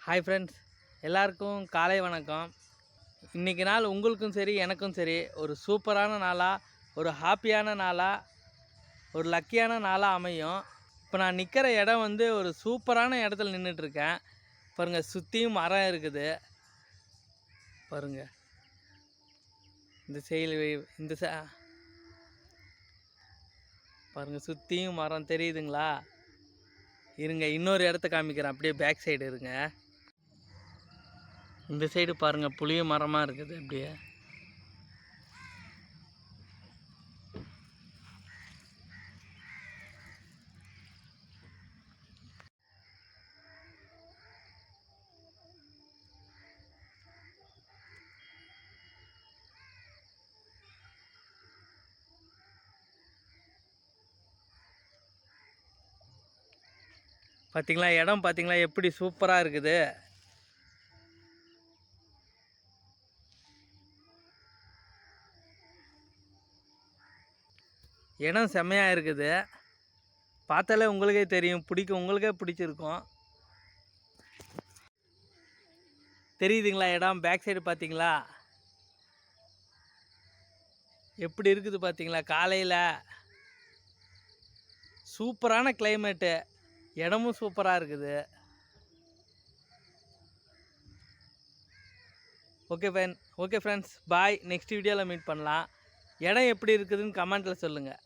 Hi friends, எல்லாருக்கும் காலை வணக்கம். இன்றைக்கி நாள் உங்களுக்கும் சரி எனக்கும் சரி ஒரு சூப்பரான நாளாக, ஒரு ஹாப்பியான நாளாக, ஒரு லக்கியான நாளாக அமையும். இப்போ நான் நிற்கிற இடம் ஒரு சூப்பரான இடத்துல நின்றுட்டுருக்கேன். பாருங்கள், சுற்றியும் மரம் இருக்குது. பாருங்கள், இந்த பாருங்கள், சுற்றியும் மரம் தெரியுதுங்களா? இருங்க, இன்னொரு இடத்த காமிக்கிறேன். அப்படியே பேக் சைடு இருங்க. இந்த சைடு பாருங்கள், புளிய மரமாக இருக்குது. அப்படியே பார்த்தீங்களா, இடம் பார்த்தீங்களா எப்படி சூப்பராக இருக்குது. இடம் செம்மையாக இருக்குது. பார்த்தாலே உங்களுக்கே தெரியும், உங்களுக்கே பிடிச்சிருக்கும். தெரியுதுங்களா இடம்? பேக் சைடு பார்த்தீங்களா எப்படி இருக்குது? பார்த்தீங்களா, காலையில் சூப்பரான கிளைமேட்டு, இடமும் சூப்பராக இருக்குது. ஓகே ஃப்ரெண்ட்ஸ், பாய். நெக்ஸ்ட் வீடியோவில் மீட் பண்ணலாம். இடம் எப்படி இருக்குதுன்னு கமெண்ட்டில் சொல்லுங்கள்.